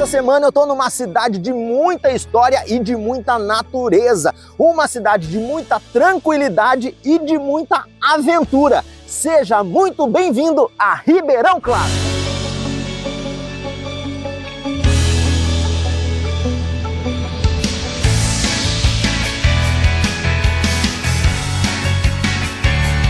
Essa semana eu tô numa cidade de muita história e de muita natureza. Uma cidade de muita tranquilidade e de muita aventura. Seja muito bem-vindo a Ribeirão Claro!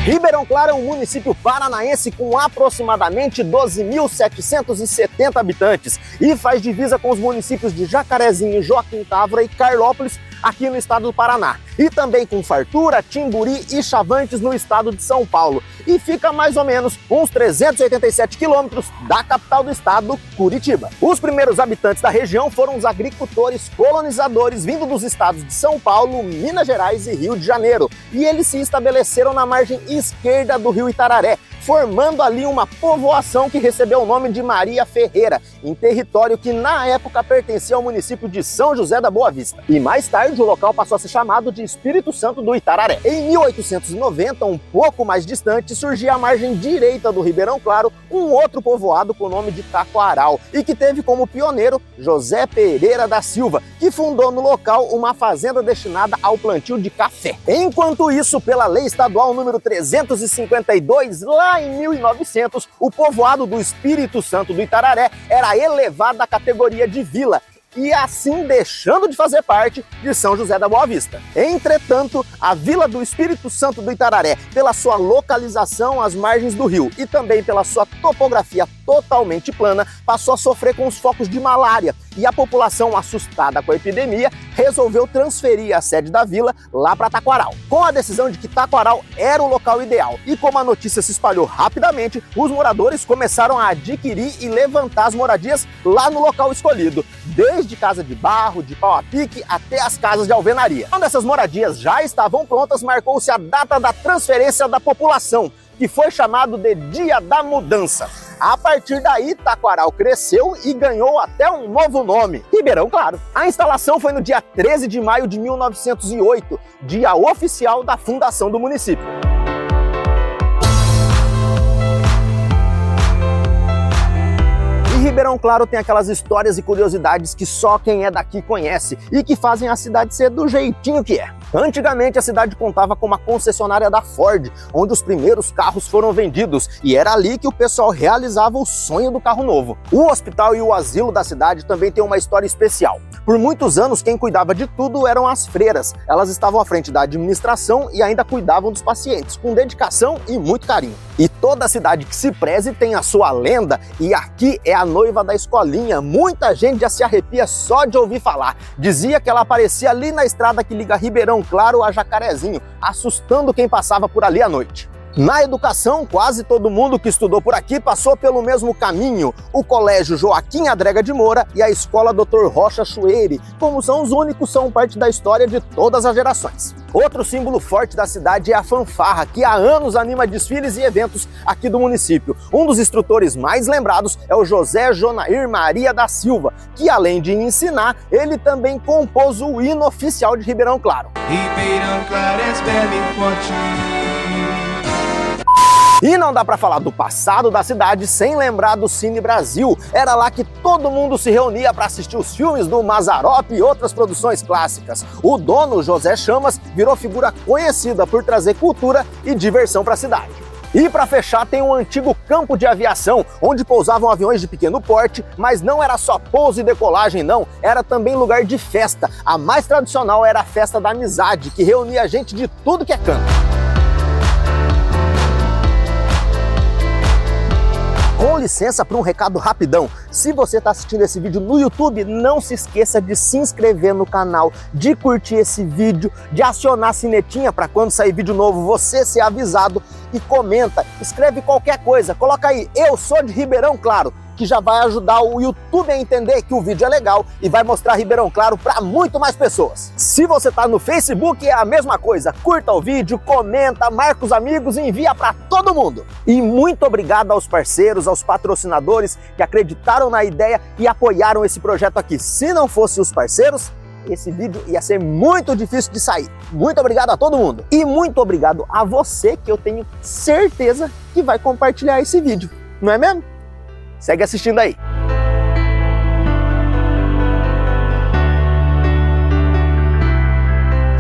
Ribeirão Claro é um município paranaense com aproximadamente 12.770 habitantes e faz divisa com os municípios de Jacarezinho, Joaquim Távora e Carlópolis, aqui no estado do Paraná. E também com Fartura, Timburi e Chavantes no estado de São Paulo. E fica mais ou menos uns 387 quilômetros da capital do estado, Curitiba. Os primeiros habitantes da região foram os agricultores colonizadores vindo dos estados de São Paulo, Minas Gerais e Rio de Janeiro. E eles se estabeleceram na margem esquerda do rio Itararé, formando ali uma povoação que recebeu o nome de Maria Ferreira, em território que na época pertencia ao município de São José da Boa Vista. E mais tarde o local passou a ser chamado de Espírito Santo do Itararé. Em 1890, um pouco mais distante, surgia à margem direita do Ribeirão Claro um outro povoado com o nome de Taquaral, e que teve como pioneiro José Pereira da Silva, que fundou no local uma fazenda destinada ao plantio de café. Enquanto isso, pela lei estadual número 352, lá em 1900, o povoado do Espírito Santo do Itararé era elevado à categoria de vila, e assim deixando de fazer parte de São José da Boa Vista. Entretanto, a Vila do Espírito Santo do Itararé, pela sua localização às margens do rio e também pela sua topografia totalmente plana, passou a sofrer com os focos de malária, e a população, assustada com a epidemia, resolveu transferir a sede da vila lá para Taquaral, com a decisão de que Taquaral era o local ideal. E como a notícia se espalhou rapidamente, os moradores começaram a adquirir e levantar as moradias lá no local escolhido, desde casa de barro, de pau a pique, até as casas de alvenaria. Quando essas moradias já estavam prontas, marcou-se a data da transferência da população, que foi chamado de Dia da Mudança. A partir daí, Taquaral cresceu e ganhou até um novo nome, Ribeirão Claro. A instalação foi no dia 13 de maio de 1908, dia oficial da fundação do município. Ribeirão Claro tem aquelas histórias e curiosidades que só quem é daqui conhece e que fazem a cidade ser do jeitinho que é. Antigamente a cidade contava com uma concessionária da Ford, onde os primeiros carros foram vendidos, e era ali que o pessoal realizava o sonho do carro novo. O hospital e o asilo da cidade também tem uma história especial. Por muitos anos quem cuidava de tudo eram as freiras. Elas estavam à frente da administração e ainda cuidavam dos pacientes, com dedicação e muito carinho. E toda cidade que se preze tem a sua lenda, e aqui é a noiva da escolinha. Muita gente já se arrepia só de ouvir falar. Dizia que ela aparecia ali na estrada que liga Ribeirão Claro a Jacarezinho, assustando quem passava por ali à noite. Na educação, quase todo mundo que estudou por aqui passou pelo mesmo caminho. O Colégio Joaquim Adrega de Moura e a Escola Dr. Rocha Chueire, como são os únicos, são parte da história de todas as gerações. Outro símbolo forte da cidade é a fanfarra, que há anos anima desfiles e eventos aqui do município. Um dos instrutores mais lembrados é o José Jonair Maria da Silva, que além de ensinar, ele também compôs o hino oficial de Ribeirão Claro. Ribeirão Claro és belo e forte. E não dá para falar do passado da cidade sem lembrar do Cine Brasil. Era lá que todo mundo se reunia para assistir os filmes do Mazzaropi e outras produções clássicas. O dono, José Chamas, virou figura conhecida por trazer cultura e diversão para a cidade. E para fechar, tem um antigo campo de aviação, onde pousavam aviões de pequeno porte, mas não era só pouso e decolagem não, era também lugar de festa. A mais tradicional era a Festa da Amizade, que reunia gente de tudo que é canto. Com licença para um recado rapidão, se você está assistindo esse vídeo no YouTube, não se esqueça de se inscrever no canal, de curtir esse vídeo, de acionar a sinetinha para quando sair vídeo novo você ser avisado, e comenta, escreve qualquer coisa, coloca aí, eu sou de Ribeirão Claro, que já vai ajudar o YouTube a entender que o vídeo é legal e vai mostrar Ribeirão Claro para muito mais pessoas. Se você está no Facebook, é a mesma coisa. Curta o vídeo, comenta, marca os amigos e envia para todo mundo. E muito obrigado aos parceiros, aos patrocinadores que acreditaram na ideia e apoiaram esse projeto aqui. Se não fossem os parceiros, esse vídeo ia ser muito difícil de sair. Muito obrigado a todo mundo. E muito obrigado a você, que eu tenho certeza que vai compartilhar esse vídeo. Não é mesmo? Segue assistindo aí.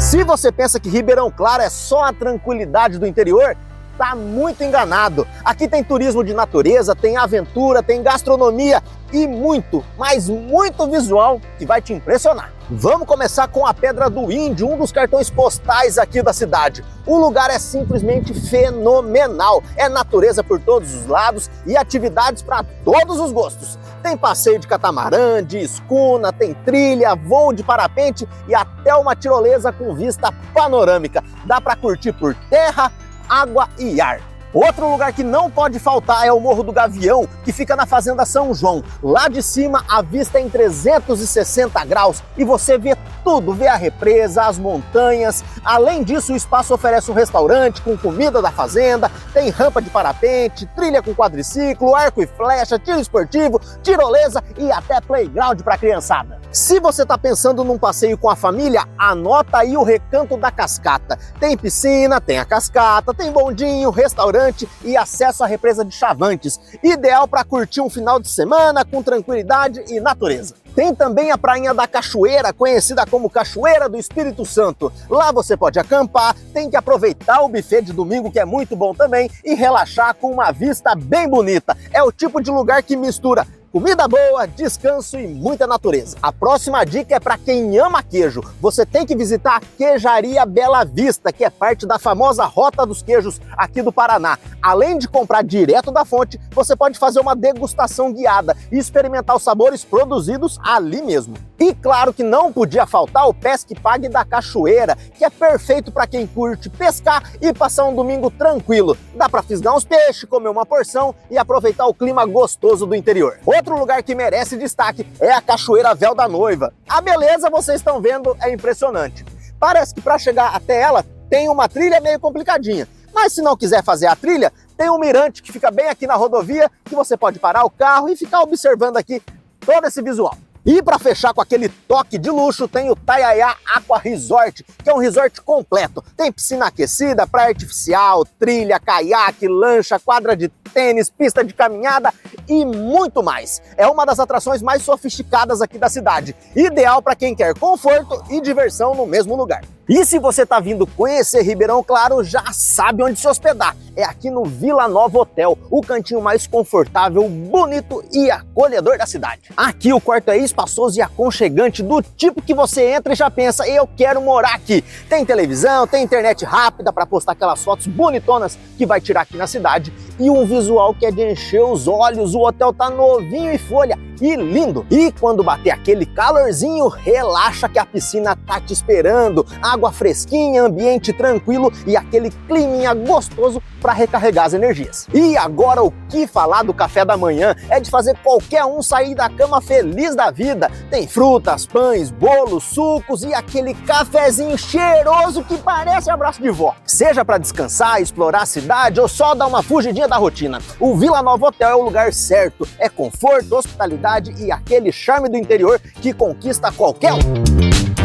Se você pensa que Ribeirão Claro é só a tranquilidade do interior, tá muito enganado. Aqui tem turismo de natureza, tem aventura, tem gastronomia e muito, mas muito visual que vai te impressionar. Vamos começar com a Pedra do Índio, um dos cartões postais aqui da cidade. O lugar é simplesmente fenomenal. É natureza por todos os lados e atividades para todos os gostos. Tem passeio de catamarã, de escuna, tem trilha, voo de parapente e até uma tirolesa com vista panorâmica. Dá para curtir por terra, água e ar. Outro lugar que não pode faltar é o Morro do Gavião, que fica na Fazenda São João. Lá de cima a vista é em 360 graus e você vê tudo, vê a represa, as montanhas. Além disso, o espaço oferece um restaurante com comida da fazenda, tem rampa de parapente, trilha com quadriciclo, arco e flecha, tiro esportivo, tirolesa e até playground para criançada. Se você está pensando num passeio com a família, anota aí o Recanto da Cascata. Tem piscina, tem a cascata, tem bondinho, restaurante e acesso à represa de Chavantes. Ideal para curtir um final de semana com tranquilidade e natureza. Tem também a Prainha da Cachoeira, conhecida como Cachoeira do Espírito Santo. Lá você pode acampar, tem que aproveitar o buffet de domingo, que é muito bom também, e relaxar com uma vista bem bonita. É o tipo de lugar que mistura comida boa, descanso e muita natureza. A próxima dica é para quem ama queijo. Você tem que visitar a Queijaria Bela Vista, que é parte da famosa Rota dos Queijos aqui do Paraná. Além de comprar direto da fonte, você pode fazer uma degustação guiada e experimentar os sabores produzidos ali mesmo. E claro que não podia faltar o Pesque Pague da Cachoeira, que é perfeito para quem curte pescar e passar um domingo tranquilo. Dá para fisgar uns peixes, comer uma porção e aproveitar o clima gostoso do interior. Outro lugar que merece destaque é a Cachoeira Véu da Noiva. A beleza, vocês estão vendo, é impressionante. Parece que para chegar até ela tem uma trilha meio complicadinha, mas se não quiser fazer a trilha, tem um mirante que fica bem aqui na rodovia, que você pode parar o carro e ficar observando aqui todo esse visual. E para fechar com aquele toque de luxo, tem o Taiaiá Aqua Resort, que é um resort completo. Tem piscina aquecida, praia artificial, trilha, caiaque, lancha, quadra de tênis, pista de caminhada e muito mais. É uma das atrações mais sofisticadas aqui da cidade. Ideal para quem quer conforto e diversão no mesmo lugar. E se você está vindo conhecer Ribeirão Claro, já sabe onde se hospedar. É aqui no Vila Nova Hotel, o cantinho mais confortável, bonito e acolhedor da cidade. Aqui o quarto é espaçoso e aconchegante, do tipo que você entra e já pensa, eu quero morar aqui. Tem televisão, tem internet rápida para postar aquelas fotos bonitonas que vai tirar aqui na cidade e um visual que é de encher os olhos. O hotel tá novinho em folha e lindo. E quando bater aquele calorzinho, relaxa que a piscina tá te esperando. Água fresquinha, ambiente tranquilo e aquele climinha gostoso para recarregar as energias. E agora o que falar do café da manhã? É de fazer qualquer um sair da cama feliz da vida. Tem frutas, pães, bolos, sucos e aquele cafezinho cheiroso que parece abraço de vó. Seja para descansar, explorar a cidade ou só dar uma fugidinha da rotina, o Vila Nova Hotel é o lugar certo. É conforto, hospitalidade e aquele charme do interior que conquista qualquer um.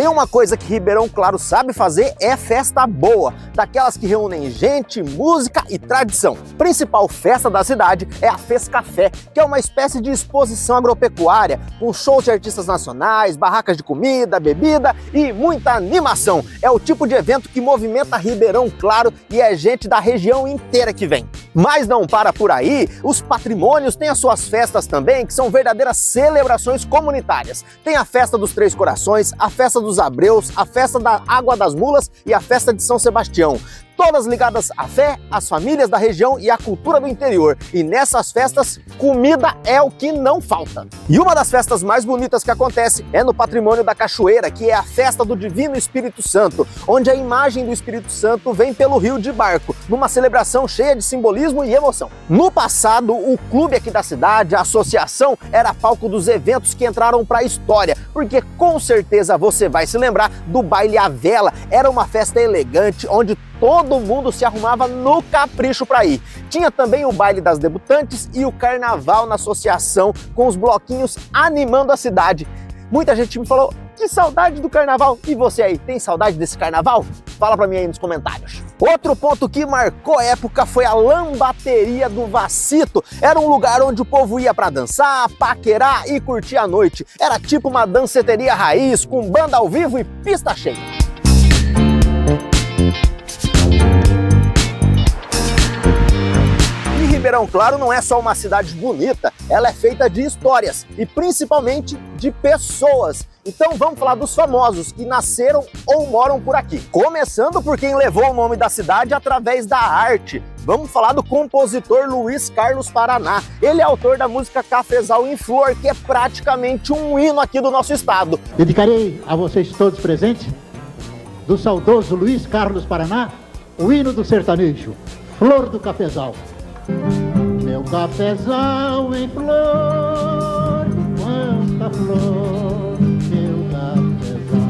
Tem uma coisa que Ribeirão Claro sabe fazer, é festa boa, daquelas que reúnem gente, música e tradição. A principal festa da cidade é a Fescafé, que é uma espécie de exposição agropecuária, com shows de artistas nacionais, barracas de comida, bebida e muita animação. É o tipo de evento que movimenta Ribeirão Claro e é gente da região inteira que vem. Mas não para por aí, os patrimônios têm as suas festas também, que são verdadeiras celebrações comunitárias. Tem a Festa dos Três Corações, a Festa dos Abreus, a Festa da Água das Mulas e a Festa de São Sebastião. Todas ligadas à fé, às famílias da região e à cultura do interior. E nessas festas, comida é o que não falta. E uma das festas mais bonitas que acontece é no Patrimônio da Cachoeira, que é a festa do Divino Espírito Santo, onde a imagem do Espírito Santo vem pelo rio de barco, numa celebração cheia de simbolismo e emoção. No passado, o clube aqui da cidade, a associação, era palco dos eventos que entraram para a história, porque com certeza você vai se lembrar do Baile à Vela. Era uma festa elegante, onde todo mundo se arrumava no capricho para ir. Tinha também o baile das debutantes e o carnaval na associação, com os bloquinhos animando a cidade. Muita gente me falou, que saudade do carnaval. E você aí, tem saudade desse carnaval? Fala pra mim aí nos comentários. Outro ponto que marcou época foi a Lambateria do Vacito. Era um lugar onde o povo ia pra dançar, paquerar e curtir a noite. Era tipo uma danceteria raiz, com banda ao vivo e pista cheia. Ribeirão Claro não é só uma cidade bonita, ela é feita de histórias e principalmente de pessoas. Então vamos falar dos famosos que nasceram ou moram por aqui. Começando por quem levou o nome da cidade através da arte. Vamos falar do compositor Luiz Carlos Paraná. Ele é autor da música Cafezal em Flor, que é praticamente um hino aqui do nosso estado. Dedicarei a vocês todos presentes, do saudoso Luiz Carlos Paraná, o hino do sertanejo, Flor do Cafezal. Meu cafezal em flor, quanta flor, meu cafezal.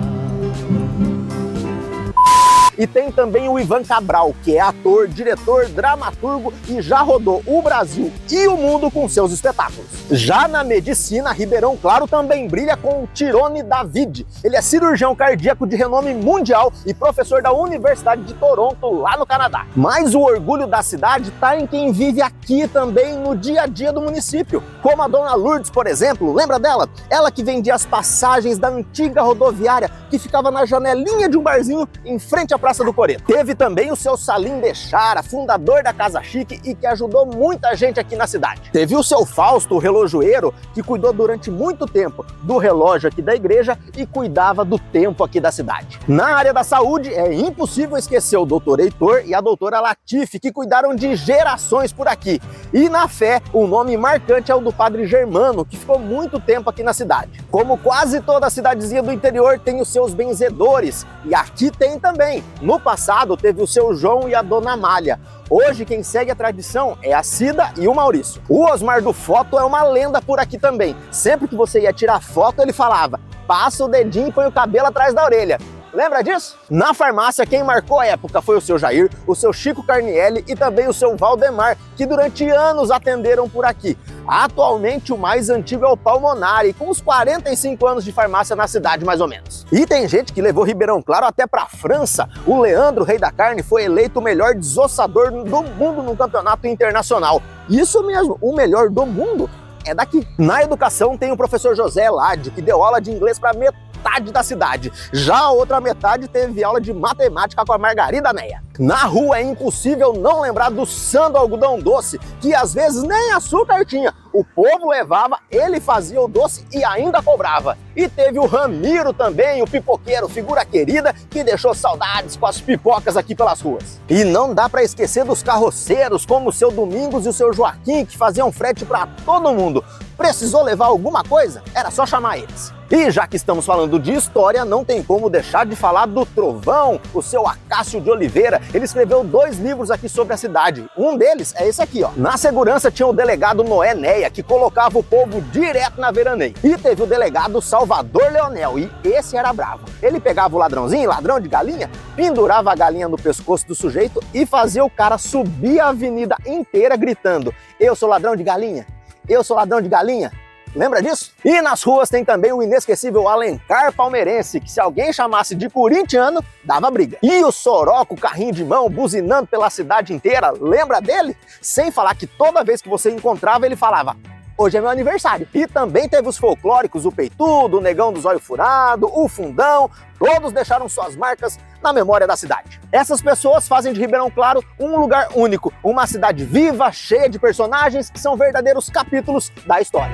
E tem também o Ivan Cabral, que é ator, diretor, dramaturgo e já rodou o Brasil e o mundo com seus espetáculos. Já na medicina, Ribeirão Claro também brilha com o Tirone David. Ele é cirurgião cardíaco de renome mundial e professor da Universidade de Toronto, lá no Canadá. Mas o orgulho da cidade está em quem vive aqui também no dia a dia do município. Como a dona Lourdes, por exemplo, lembra dela? Ela que vendia as passagens da antiga rodoviária, que ficava na janelinha de um barzinho em frente à Praça do Coreto. Teve também o seu Salim Deixara, fundador da Casa Chique e que ajudou muita gente aqui na cidade. Teve o seu Fausto, o relojoeiro, que cuidou durante muito tempo do relógio aqui da igreja e cuidava do tempo aqui da cidade. Na área da saúde, é impossível esquecer o doutor Heitor e a doutora Latife, que cuidaram de gerações por aqui. E na fé, o nome marcante é o do padre Germano, que ficou muito tempo aqui na cidade. Como quase toda cidadezinha do interior tem os seus benzedores, e aqui tem também. No passado teve o seu João e a dona Amália. Hoje quem segue a tradição é a Cida e o Maurício. O Osmar do Foto é uma lenda por aqui também. Sempre que você ia tirar foto ele falava, passa o dedinho e põe o cabelo atrás da orelha. Lembra disso? Na farmácia, quem marcou a época foi o seu Jair, o seu Chico Carnielli e também o seu Valdemar, que durante anos atenderam por aqui. Atualmente, o mais antigo é o Pulmonari, com uns 45 anos de farmácia na cidade, mais ou menos. E tem gente que levou Ribeirão Claro até para a França. O Leandro, rei da carne, foi eleito o melhor desossador do mundo no campeonato internacional. Isso mesmo, o melhor do mundo é daqui. Na educação tem o professor José Eladio, que deu aula de inglês para metade da cidade. Já a outra metade teve aula de matemática com a Margarida Neia. Na rua é impossível não lembrar do Sando Algodão Doce, que às vezes nem açúcar tinha. O povo levava, ele fazia o doce e ainda cobrava. E teve o Ramiro também, o pipoqueiro, figura querida, que deixou saudades com as pipocas aqui pelas ruas. E não dá para esquecer dos carroceiros, como o seu Domingos e o seu Joaquim, que faziam frete para todo mundo. Precisou levar alguma coisa? Era só chamar eles. E já que estamos falando de história, não tem como deixar de falar do Trovão, o seu Acácio de Oliveira. Ele escreveu 2 livros aqui sobre a cidade. Um deles é esse aqui, ó. Na segurança tinha o delegado Noé Neia, que colocava o povo direto na veraneia. E teve o delegado Salvador Leonel, e esse era bravo. Ele pegava o ladrãozinho, ladrão de galinha, pendurava a galinha no pescoço do sujeito e fazia o cara subir a avenida inteira gritando: eu sou ladrão de galinha, eu sou ladrão de galinha. Lembra disso? E nas ruas tem também o inesquecível Alencar Palmeirense, que se alguém chamasse de corintiano, dava briga. E o Soroco, carrinho de mão, buzinando pela cidade inteira, lembra dele? Sem falar que toda vez que você encontrava, ele falava: hoje é meu aniversário. E também teve os folclóricos, o Peitudo, o Negão do Zóio Furado, o Fundão, todos deixaram suas marcas na memória da cidade. Essas pessoas fazem de Ribeirão Claro um lugar único, uma cidade viva, cheia de personagens que são verdadeiros capítulos da história.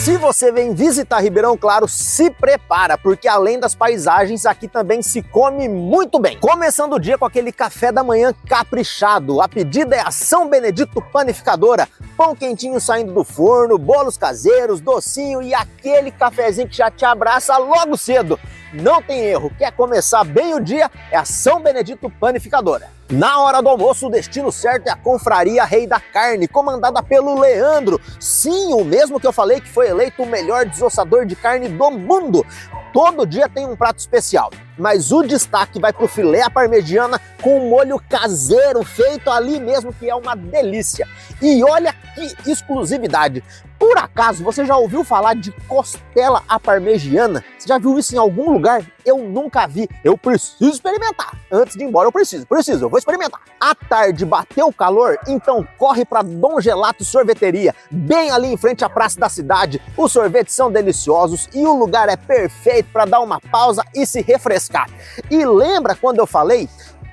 Se você vem visitar Ribeirão Claro, se prepara, porque além das paisagens, aqui também se come muito bem. Começando o dia com aquele café da manhã caprichado. A pedida é a São Benedito Panificadora. Pão quentinho saindo do forno, bolos caseiros, docinho e aquele cafezinho que já te abraça logo cedo. não tem erro. Quer começar bem o dia? É a São Benedito Panificadora. Na hora do almoço, o destino certo é a Confraria Rei da Carne, comandada pelo Leandro. Sim, o mesmo que eu falei que foi eleito o melhor desossador de carne do mundo. Todo dia tem um prato especial, mas o destaque vai pro filé à parmegiana com um molho caseiro feito ali mesmo, que é uma delícia. E olha que exclusividade! Por acaso você já ouviu falar de costela à parmegiana? Você já viu isso em algum lugar? Eu nunca vi. Eu preciso experimentar. Antes de ir embora eu preciso, eu vou experimentar. À tarde bateu o calor? Então corre para Dom Gelato Sorveteria, bem ali em frente à praça da cidade. Os sorvetes são deliciosos e o lugar é perfeito para dar uma pausa e se refrescar. E lembra quando eu falei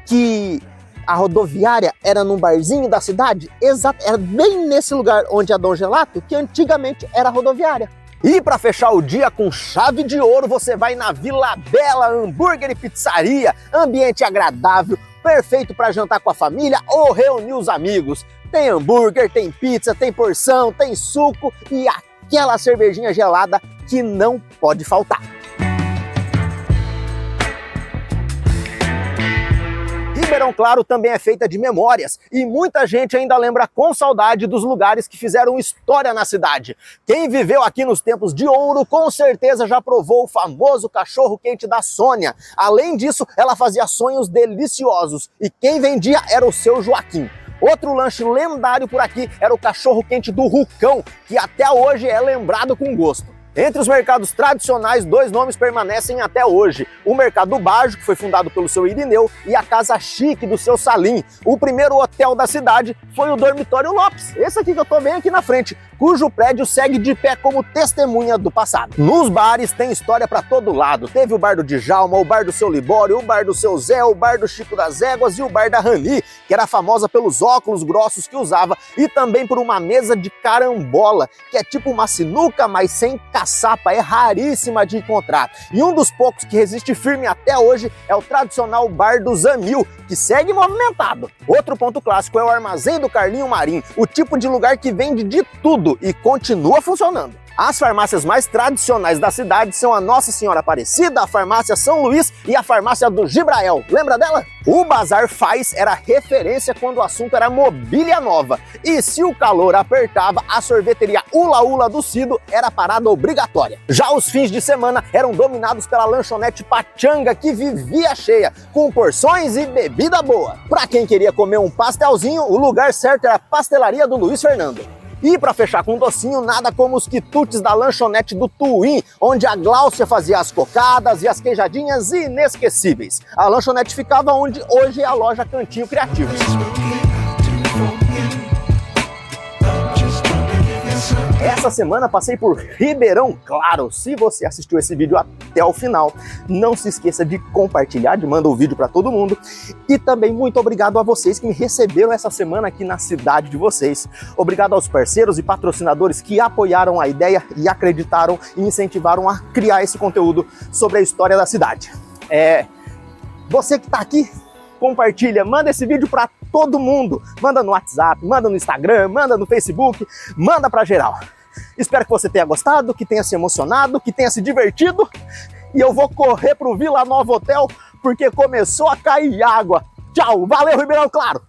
que a rodoviária era num barzinho da cidade? Exato, era bem nesse lugar onde a Dom Gelato, que antigamente era a rodoviária. E para fechar o dia com chave de ouro, você vai na Vila Bela Hambúrguer e Pizzaria. Ambiente agradável, perfeito para jantar com a família ou reunir os amigos. Tem hambúrguer, tem pizza, tem porção, tem suco e aquela cervejinha gelada que não pode faltar. Ribeirão Claro também é feita de memórias e muita gente ainda lembra com saudade dos lugares que fizeram história na cidade. Quem viveu aqui nos tempos de ouro com certeza já provou o famoso cachorro-quente da Sônia. Além disso, ela fazia sonhos deliciosos e quem vendia era o seu Joaquim. Outro lanche lendário por aqui era o cachorro-quente do Rucão, que até hoje é lembrado com gosto. Entre os mercados tradicionais, 2 nomes permanecem até hoje. O Mercado Bajo, que foi fundado pelo seu Irineu, e a Casa Chique, do seu Salim. O primeiro hotel da cidade foi o Dormitório Lopes, esse aqui que eu tô bem aqui na frente, cujo prédio segue de pé como testemunha do passado. Nos bares tem história para todo lado. Teve o bar do Djalma, o bar do seu Libório, o bar do seu Zé, o bar do Chico das Éguas e o bar da Rani, que era famosa pelos óculos grossos que usava, e também por uma mesa de carambola, que é tipo uma sinuca, mas sem caçapa, é raríssima de encontrar. E um dos poucos que resiste firme até hoje é o tradicional bar do Zamil, que segue movimentado. Outro ponto clássico é o Armazém do Carlinho Marim, o tipo de lugar que vende de tudo e continua funcionando. As farmácias mais tradicionais da cidade são a Nossa Senhora Aparecida, a Farmácia São Luís e a Farmácia do Gibrael. Lembra dela? O Bazar Faz era referência quando o assunto era mobília nova. E se o calor apertava, a sorveteria Ula Ula do Cido era parada obrigatória. Já os fins de semana eram dominados pela lanchonete Pachanga, que vivia cheia, com porções e bebida boa. Para quem queria comer um pastelzinho, o lugar certo era a Pastelaria do Luiz Fernando. E para fechar com um docinho, nada como os quitutes da lanchonete do Twin, onde a Gláucia fazia as cocadas e as queijadinhas inesquecíveis. A lanchonete ficava onde hoje é a loja Cantinho Criativo. Essa semana passei por Ribeirão Claro. Se você assistiu esse vídeo até o final, não se esqueça de compartilhar, de mandar o vídeo para todo mundo. E também muito obrigado a vocês que me receberam essa semana aqui na cidade de vocês. Obrigado aos parceiros e patrocinadores que apoiaram a ideia e acreditaram e incentivaram a criar esse conteúdo sobre a história da cidade. Você que está aqui, compartilha, manda esse vídeo para todo mundo. Manda no WhatsApp, manda no Instagram, manda no Facebook, manda para geral. Espero que você tenha gostado, que tenha se emocionado, que tenha se divertido. E eu vou correr pro Vila Nova Hotel porque começou a cair água. Tchau, valeu Ribeirão Claro!